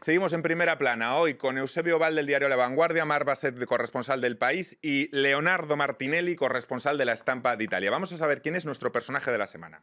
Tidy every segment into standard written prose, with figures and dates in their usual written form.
Seguimos en Primera Plana, hoy con Eusebio Val del diario La Vanguardia, Mar Basset, corresponsal del País, y Leonardo Martinelli, corresponsal de La Stampa de Italia. Vamos a saber quién es nuestro personaje de la semana.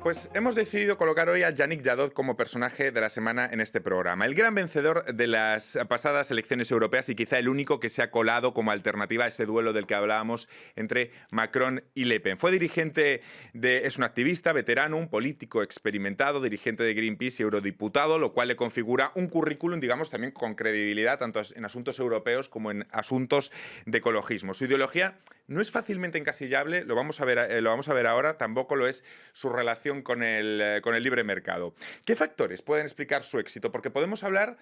Pues hemos decidido colocar hoy a Yannick Jadot como personaje de la semana en este programa. El gran vencedor de las pasadas elecciones europeas y quizá el único que se ha colado como alternativa a ese duelo del que hablábamos entre Macron y Le Pen. Fue es un activista veterano, un político experimentado, dirigente de Greenpeace y eurodiputado, lo cual le configura un currículum, digamos, también con credibilidad, tanto en asuntos europeos como en asuntos de ecologismo. Su ideología no es fácilmente encasillable, lo vamos a ver ahora, tampoco lo es su relación con el libre mercado. ¿Qué factores pueden explicar su éxito? Porque podemos hablar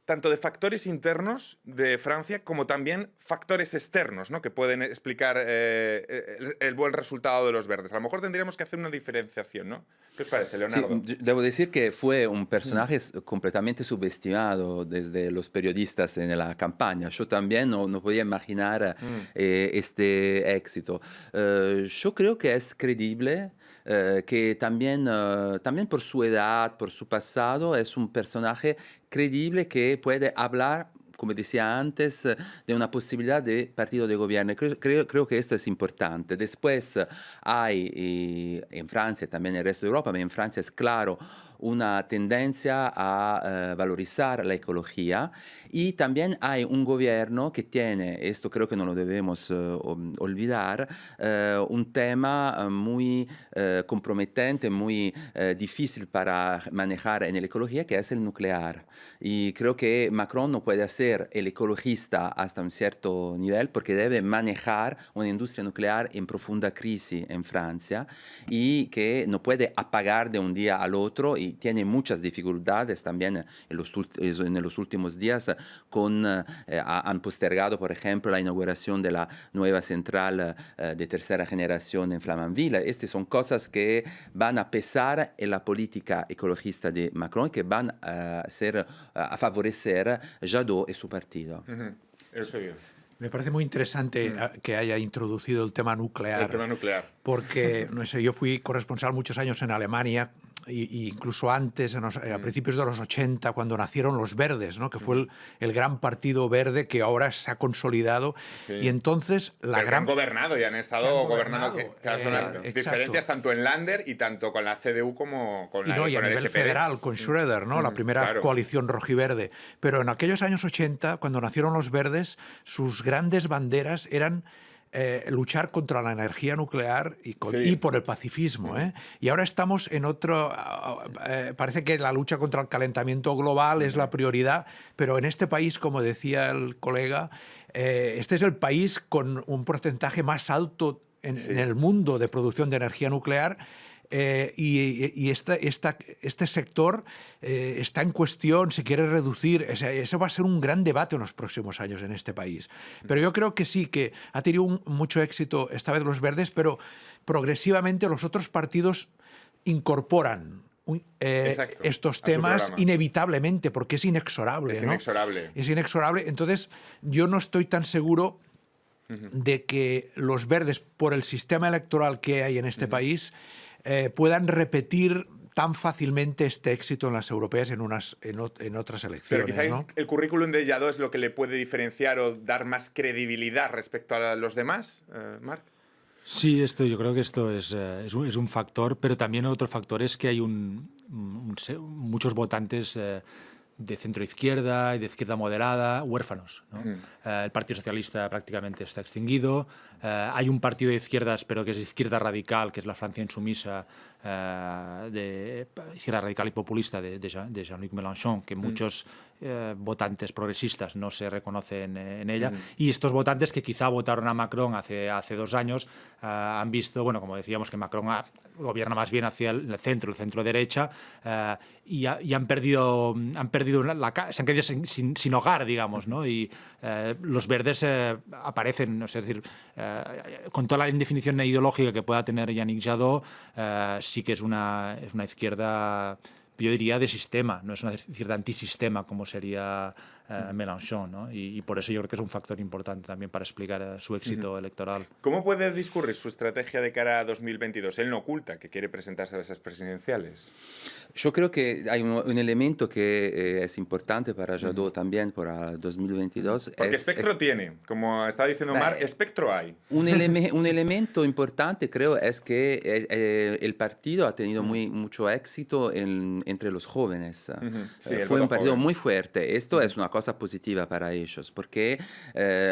tanto de factores internos de Francia como también factores externos, ¿no?, que pueden explicar el buen resultado de los verdes. A lo mejor tendríamos que hacer una diferenciación, ¿no? ¿Qué os parece, Leonardo? Sí, debo decir que fue un personaje completamente subestimado desde los periodistas en la campaña. Yo también no podía imaginar este éxito. Yo creo que es creíble. Que también por su edad, por su pasado, es un personaje creíble que puede hablar, como decía antes, de una posibilidad de partido de gobierno. Creo que esto es importante. Después hay, en Francia, también en el resto de Europa, pero en Francia es claro, una tendencia a valorizar la ecología, y también hay un gobierno que tiene, esto creo que no lo debemos olvidar, un tema muy comprometente, muy difícil para manejar en la ecología, que es el nuclear. Y creo que Macron no puede ser el ecologista hasta un cierto nivel porque debe manejar una industria nuclear en profunda crisis en Francia y que no puede apagar de un día al otro, y tiene muchas dificultades también en los últimos días. Han postergado, por ejemplo, la inauguración de la nueva central de tercera generación en Flamanville. Estas son cosas que van a pesar en la política ecologista de Macron y que van a favorecer Jadot y su partido. Eso yo. Me parece muy interesante que haya introducido el tema nuclear. El tema nuclear. Porque, no sé, yo fui corresponsal muchos años en Alemania, y incluso antes, a principios de los 80, cuando nacieron los Verdes, ¿no?, que fue el gran partido verde que ahora se ha consolidado. Sí. Y entonces han gobernado y han estado gobernando. Claro, son las diferencias tanto en Länder y tanto con la CDU como con y a nivel federal, con Schröder, ¿no?, la primera coalición rojiverde. Pero en aquellos años 80, cuando nacieron los Verdes, sus grandes banderas eran luchar contra la energía nuclear y por el pacifismo. Y ahora estamos en otro... parece que la lucha contra el calentamiento global es la prioridad, pero en este país, como decía el colega, este es el país con un porcentaje más alto en el mundo de producción de energía nuclear. Y este sector está en cuestión, se quiere reducir. Eso va a ser un gran debate en los próximos años en este país. Pero yo creo que sí, que ha tenido mucho éxito esta vez los Verdes, pero progresivamente los otros partidos incorporan estos temas inevitablemente, porque es inexorable. Es inexorable. ¿No? Es inexorable. Entonces, yo no estoy tan seguro de que los Verdes, por el sistema electoral que hay en este país, puedan repetir tan fácilmente este éxito en las europeas en otras elecciones. Pero quizá ¿no? el currículum de Jadot es lo que le puede diferenciar o dar más credibilidad respecto a los demás, Marc. Sí, yo creo que esto es un factor, pero también otro factor es que hay muchos votantes de centro-izquierda y de izquierda moderada, huérfanos, ¿no? El Partido Socialista prácticamente está extinguido. Hay un partido de izquierdas, pero que es izquierda radical, que es la Francia insumisa, de izquierda radical y populista de Jean-Luc Mélenchon, que muchos votantes progresistas no se reconocen en ella. Y estos votantes que quizá votaron a Macron hace 2 años han visto, bueno, como decíamos, que Macron gobierna más bien hacia el centro derecha, y han perdido se han quedado sin hogar, digamos, ¿no? Y los verdes aparecen, es decir, con toda la indefinición ideológica que pueda tener Yannick Jadot, sí que es una izquierda, yo diría, de sistema, no es una izquierda antisistema como sería Mélenchon, ¿no? Y por eso yo creo que es un factor importante también para explicar su éxito electoral. ¿Cómo puede discurrir su estrategia de cara a 2022? Él no oculta que quiere presentarse a esas presidenciales. Yo creo que hay un elemento que es importante para Jadot también para 2022. Porque espectro tiene, como estaba diciendo Mar, espectro hay. Un elemento importante creo es que el partido ha tenido mucho éxito entre los jóvenes. Sí, fue un partido muy fuerte. Esto es una cosa positiva para ellos, porque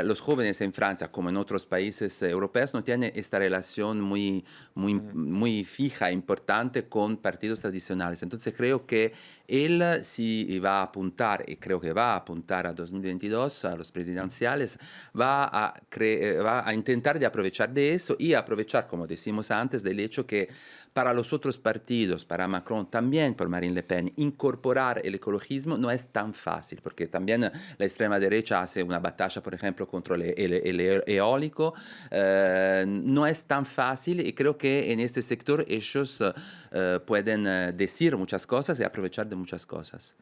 los jóvenes en Francia, como en otros países europeos, no tienen esta relación muy fija, importante con partidos tradicionales. Entonces creo que él sí va a apuntar, y creo que va a apuntar a 2022, a los presidenciales, va a intentar de aprovechar de eso y aprovechar, como decimos antes, del hecho que para los otros partidos, para Macron, también por Marine Le Pen, incorporar el ecologismo no es tan fácil, porque también la extrema derecha hace una batalla, por ejemplo, contra el eólico. No es tan fácil y creo que en este sector ellos pueden decir muchas cosas y aprovechar de muchas cosas.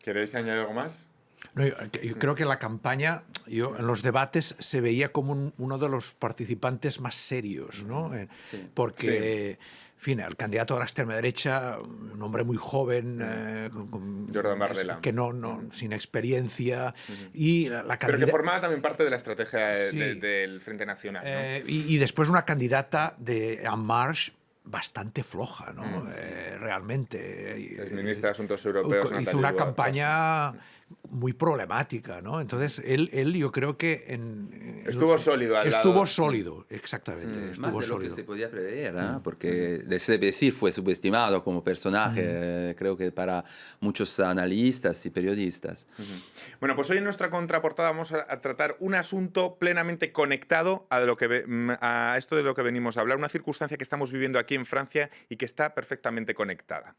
¿Queréis añadir algo más? No, yo creo que la campaña, en los debates se veía como uno de los participantes más serios, ¿no? Sí. Porque... En fin, el candidato de la extrema derecha, un hombre muy joven, Jordan Bardella, que sin experiencia, y la pero que formaba también parte de la estrategia del Frente Nacional, ¿no? Y después una candidata de En Marche bastante floja, ¿no? Realmente. Es ministra de Asuntos Europeos. Hizo una campaña muy problemática, ¿no? Entonces, él yo creo que estuvo sólido al lado. Sólido, exactamente. Más de lo sólido. que se podía prever, porque de decir fue subestimado como personaje, creo que para muchos analistas y periodistas. Bueno, pues hoy en nuestra contraportada vamos a tratar un asunto plenamente conectado a esto de lo que venimos a hablar, una circunstancia que estamos viviendo aquí en Francia y que está perfectamente conectada.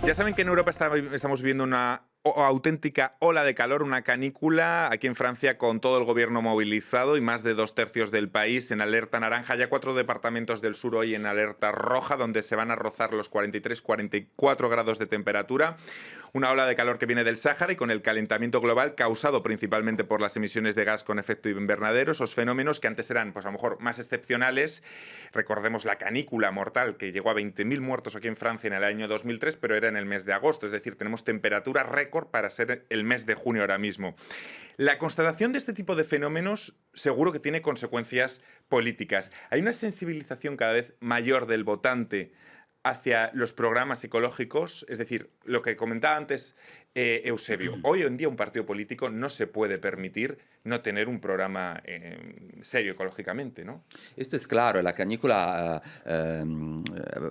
Ya saben que en Europa estamos viviendo una auténtica ola de calor, una canícula aquí en Francia con todo el gobierno movilizado y más de 2/3 del país en alerta naranja. Ya 4 departamentos del sur hoy en alerta roja, donde se van a rozar los 43-44 grados de temperatura. Una ola de calor que viene del Sáhara y con el calentamiento global causado principalmente por las emisiones de gas con efecto invernadero, esos fenómenos que antes eran, pues a lo mejor, más excepcionales. Recordemos la canícula mortal que llegó a 20.000 muertos aquí en Francia en el año 2003, pero era en el mes de agosto, es decir, tenemos temperatura récord para ser el mes de junio ahora mismo. La constatación de este tipo de fenómenos seguro que tiene consecuencias políticas. Hay una sensibilización cada vez mayor del votante hacia los programas ecológicos, es decir, lo que comentaba antes Eusebio. Hoy en día un partido político no se puede permitir no tener un programa serio ecológicamente, ¿no? Esto es claro, la canícula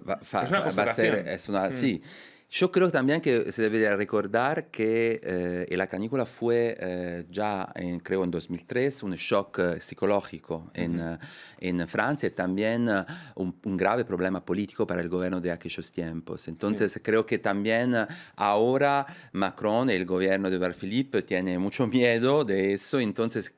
va a ser... Sí. Yo creo también que se debería recordar que la canícula fue ya, creo en 2003, un shock psicológico en Francia y también un grave problema político para el gobierno de aquellos tiempos. Entonces creo que también ahora Macron y el gobierno de Édouard Philippe tienen mucho miedo de eso, entonces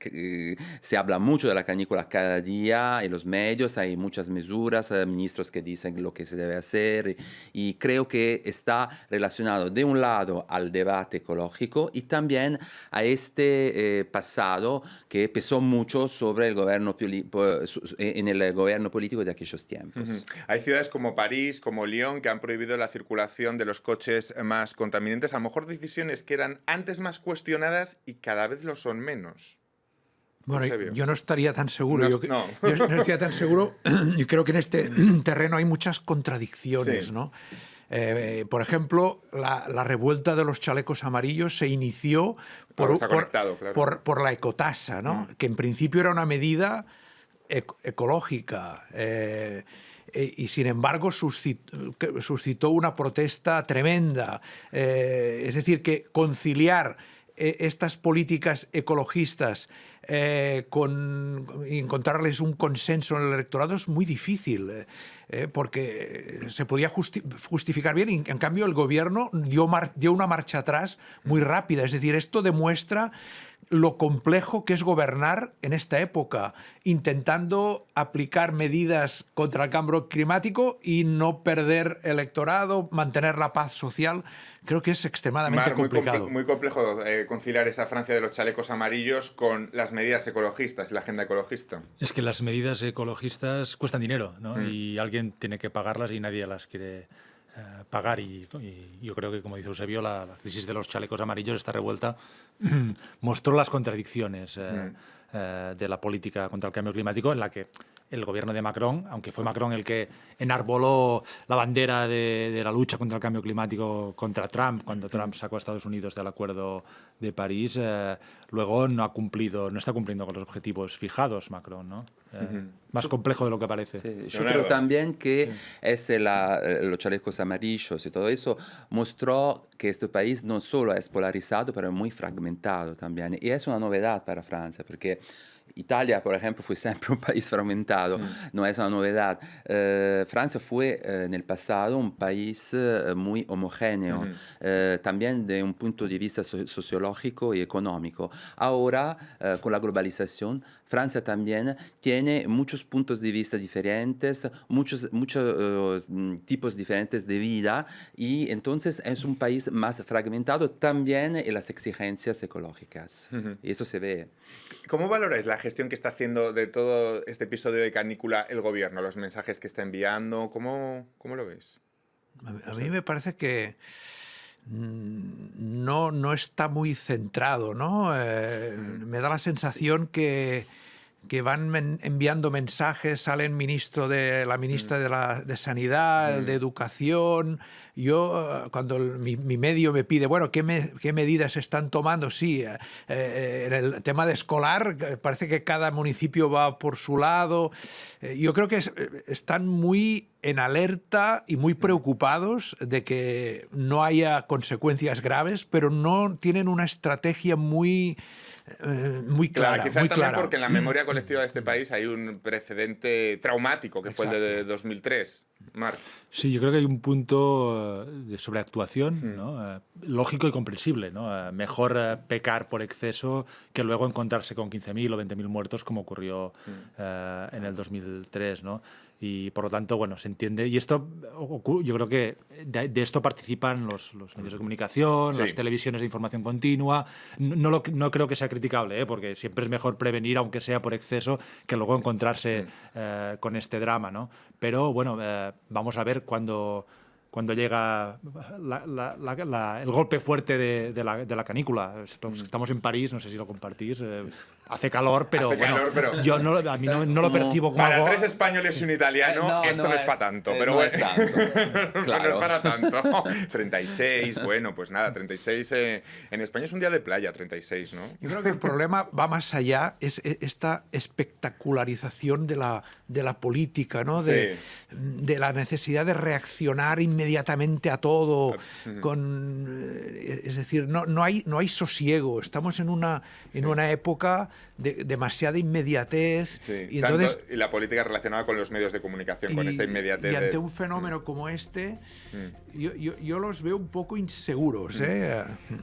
se habla mucho de la canícula cada día en los medios, hay muchas medidas, ministros que dicen lo que se debe hacer y creo que está relacionado de un lado al debate ecológico y también a este pasado que pesó mucho sobre el gobierno en el gobierno político de aquellos tiempos. Hay ciudades como París, como Lyon, que han prohibido la circulación de los coches más contaminantes, a lo mejor decisiones que eran antes más cuestionadas y cada vez lo son menos. Bueno, yo no estaría tan seguro. No. Yo no estaría tan seguro. Yo creo que en este terreno hay muchas contradicciones, ¿no? Por ejemplo, la revuelta de los chalecos amarillos se inició por la ecotasa, ¿no? Que en principio era una medida ecológica y sin embargo suscitó una protesta tremenda. Es decir, que conciliar estas políticas ecologistas y encontrarles un consenso en el electorado es muy difícil, porque se podía justificar bien y en cambio el gobierno dio una marcha atrás muy rápida. Es decir, esto demuestra lo complejo que es gobernar en esta época, intentando aplicar medidas contra el cambio climático y no perder electorado, mantener la paz social. Creo que es extremadamente complicado. Muy complejo conciliar esa Francia de los chalecos amarillos con las medidas ecologistas y la agenda ecologista. Es que las medidas ecologistas cuestan dinero, ¿no? Y alguien tiene que pagarlas y nadie las quiere pagar. Y yo creo que, como dice Eusebio, la crisis de los chalecos amarillos, esta revuelta, mostró las contradicciones de la política contra el cambio climático, en la que el gobierno de Macron, aunque fue Macron el que enarboló la bandera de la lucha contra el cambio climático contra Trump, cuando Trump sacó a Estados Unidos del Acuerdo de París, luego no está cumpliendo con los objetivos fijados Macron, ¿no? Más complejo de lo que parece. Sí, yo creo también que los chalecos amarillos y todo eso mostró que este país no solo es polarizado, pero es muy fragmentado también. Y es una novedad para Francia, porque Italia, por ejemplo, fue siempre un país fragmentado, no es una novedad. Francia fue en el pasado un país muy homogéneo, también de un punto de vista sociológico y económico. Ahora, con la globalización, Francia también tiene muchos puntos de vista diferentes, muchos tipos diferentes de vida, y entonces es un país más fragmentado también en las exigencias ecológicas. Y eso se ve. ¿Cómo valoráis la gestión que está haciendo de todo este episodio de Canícula el gobierno, los mensajes que está enviando? ¿Cómo lo ves? A mí me parece que no está muy centrado, ¿no? Me da la sensación que van enviando mensajes, sale la ministra de Sanidad, de Educación. Yo, cuando mi medio me pide, bueno, ¿qué medidas están tomando? Sí, en el tema de escolar, parece que cada municipio va por su lado. Yo creo que están muy en alerta y muy preocupados de que no haya consecuencias graves, pero no tienen una estrategia muy clara. Quizá muy también clara. porque en la memoria colectiva de este país hay un precedente traumático, que fue el de 2003. Marc. Sí, yo creo que hay un punto de sobreactuación, ¿no? Lógico y comprensible, ¿no? Mejor pecar por exceso que luego encontrarse con 15.000 o 20.000 muertos, como ocurrió en el 2003, ¿no? Y por lo tanto, bueno, se entiende. Y esto, yo creo que de esto participan los medios de comunicación, las televisiones de información continua. No creo que sea criticable, porque siempre es mejor prevenir, aunque sea por exceso, que luego encontrarse con este drama, ¿no? Pero bueno, vamos a ver cuando llega el golpe fuerte de la canícula. Estamos en París, no sé si lo compartís. Hace calor, pero yo a mí no lo percibo como para algo... 3 españoles y un italiano, esto no es para tanto. Pero no bueno, es tanto. Claro. no es para tanto. 36, bueno, pues nada, 36 en España es un día de playa, 36, ¿no? Yo creo que el problema va más allá, es esta espectacularización de la política, ¿no? De la necesidad de reaccionar inmediatamente a todo. Es decir, no hay sosiego. Estamos en una época de demasiada inmediatez. Sí, y entonces y la política relacionada con los medios de comunicación, con esa inmediatez. Y ante un fenómeno como este, yo los veo un poco inseguros.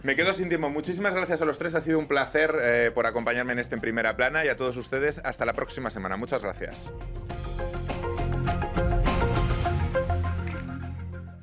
Me quedo sin tiempo. Muchísimas gracias a los tres. Ha sido un placer por acompañarme en este En Primera Plana, y a todos ustedes hasta la próxima semana. Muchas gracias.